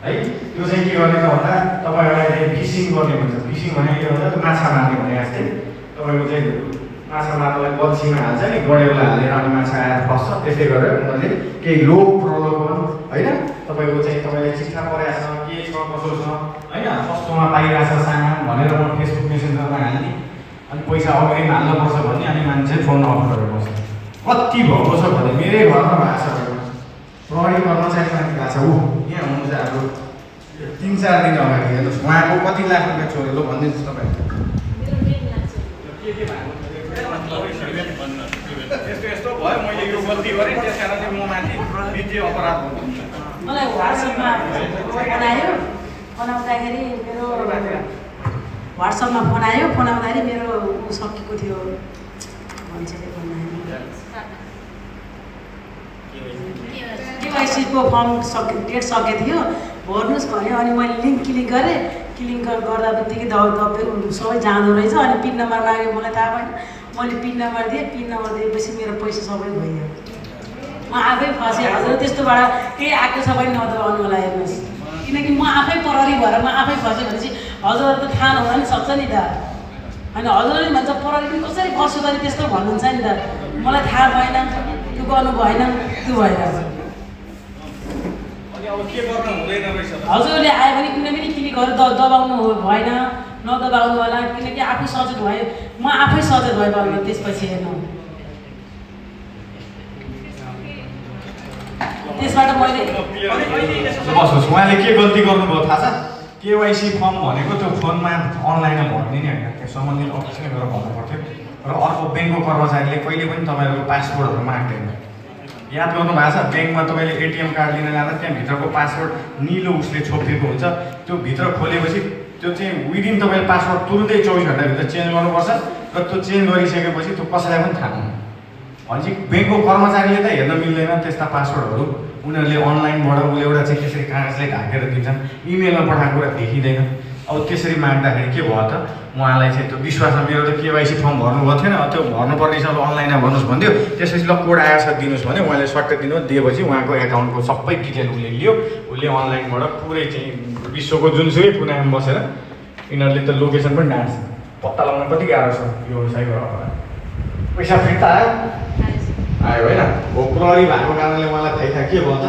है। त्यो चाहिँ के गर्ने त भन्दा तपाईँहरूलाई चाहिँ फिसिङ गर्ने भन्छ। फिसिङ भनेको के भन्छ माछा मार्ने भने जस्तै तपाईँको चाहिँ माछा मार्नलाई बल्छीमा हाल्छ नि, गडेउला हालेर अनि माछा आएर फस्छ। त्यस्तै गरेर उनीहरूले केही लोभ प्रलोभन होइन तपाईँको चाहिँ तपाईँले चिठा परेको छ के छ कसो छ होइन सस्तोमा पाइरहेछ सामान भनेर म फेसबुक मेसेन्जरमा हाल्ने अनि पैसा अगाडि हाल्नुपर्छ भन्ने अनि मान्छे फोन अफ गरेर बस्छ। कति भएको छ भने मेरै घरमा भएको छ प्रहरी कर्मचारी माथि भएको छ ऊ यहाँ हुनु चाहिँ अब 3-4 दिन अगाडि हेर्नुहोस् उहाँको कति लाख रुपियाँ चोऱ्यो ल भनिदिनुहोस् तपाईँ यस्तो यस्तो भयो मैले यो गल्ती गरेँ त्यस कारणले म माथि वित्तीय अपराध भन्नु मलाई व्हाट्सएपमा बनाउँदाखेरि मेरो व्हाट्सएपमा फोन आयो। फोन आउँदाखेरि मेरो ऊ सकेको थियो भन्छ केवाइसीको फर्म डेट सकेको थियो भर्नुहोस् भन्यो। अनि मैले लिङ्क क्लिक गरेँ। क्लिक गर्दा बित्तिकै सबै जाँदो रहेछ। अनि पिन नम्बर माग्यो मलाई थाहा भएन। मैले पिन नम्बर दिएँ। पिन नम्बर दिएपछि मेरो पैसा सबै गयो। म आफै फसेँ हजुर। त्यस्तोबाट केही आएको छ भने नदबाउनु होला हेर्नुहोस्, किनकि म आफै प्रहरी भएर म आफै फसेँ भनेपछि हजुरहरू त थाहा नहुन नि सक्छ नि त होइन। हजुरले भन्छ प्रहरी पनि कसरी फस्यो त त्यस्तो भन्नुहुन्छ नि त। मलाई थाहा भएन, त्यो गर्नु भएन, त्यो भएर हजुरले आयो भने कुनै पनि क्लिक गरेर दबाउनु भएन, नदबाउनु होला। किनकि आफू सचेत भयो, म आफै सचेत भयो बल्ल त्यसपछि हेर्नु। त्यसबाट मैले बस्नुहोस् उहाँले के गल्ती गर्नुभयो थाहा छ? केवाइसी फर्म भनेको त्यो फोनमा अनलाइनमा भर्ने नि होइन, त्यो सम्बन्धित अफिसमै गएर भन्नु पर्थ्यो। र अर्को ब्याङ्कको कर्मचारीले कहिले पनि तपाईँहरूको पासवर्डहरू माग्दैन। याद गर्नु भएको छ ब्याङ्कमा तपाईँले एटिएम कार्ड लिन जाँदा त्यहाँ भित्रको पासवर्ड निलो उसले छोपिएको हुन्छ। त्यो भित्र खोलेपछि त्यो चाहिँ विदिन तपाईँले पासवर्ड तुरुन्तै 24 घन्टाभित्र चेन्ज गर्नुपर्छ। र त्यो चेन्ज गरिसकेपछि त्यो कसैलाई पनि थाहा हुँदैन। भनेपछि ब्याङ्कको कर्मचारीले त हेर्न मिल्दैन त्यस्ता पासवर्डहरू। उनीहरूले अनलाइनबाट उसले एउटा चाहिँ त्यसरी कागजले ढाकेर दिन्छन्, इमेलमा पठाएको कुरा देखिँदैन। अब त्यसरी माग्दाखेरि के भयो त उहाँलाई चाहिँ त्यो विश्वासमा मेरो त केवाइसी फर्म भर्नुभएको थिएन, त्यो भर्नुपर्ने छ, अब अनलाइनमा भन्नुहोस् भन्थ्यो। त्यसपछि ल कोड आएको छ दिनुहोस् भने उहाँले सट्टै दिएपछि उहाँको एकाउन्टको सबै डिटेल उसले लियो। उसले अनलाइनबाट पुरै चाहिँ विश्वको जुनसुकै कुनामा बसेर यिनीहरूले त लोकेसन पनि डाँड्छ। पत्ता लगाउन कति गाह्रो छ यो साइबर अपराध। पैसा फिर्ता आयो होइन हो। प्रहरी भएको कारणले उहाँलाई थाहा के भन्छ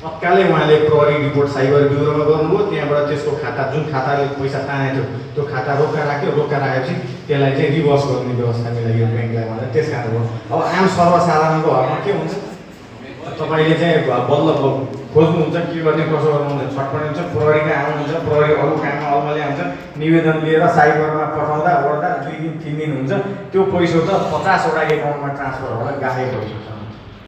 तत्कालै उहाँले प्रहरी रिपोर्ट साइबर ब्युरोमा गर्नुभयो। त्यहाँबाट त्यसको खाता जुन खाताले पैसा तानेको थियो त्यो खाता रोक्का राख्यो। रोक्का राखेपछि त्यसलाई चाहिँ रिभर्स गर्ने व्यवस्था मिलाइयो ब्याङ्कलाई भनेर। त्यस कारण हो अब आम सर्वसाधारणको हकमा के हुन्छ तपाईँले चाहिँ बल्ल खोज्नुहुन्छ के गर्ने कसो गर्नुहुन्छ छटपटी हुन्छ। प्रहरीका आउनुहुन्छ, प्रहरी अरू काममा अलमले आउँछ, निवेदन लिएर साइबरमा पठाउँदा ओर्दा 2 दिन 3 दिन हुन्छ। त्यो पैसा त 50 वटा एकाउन्टमा ट्रान्सफर होला गाएको पैसा।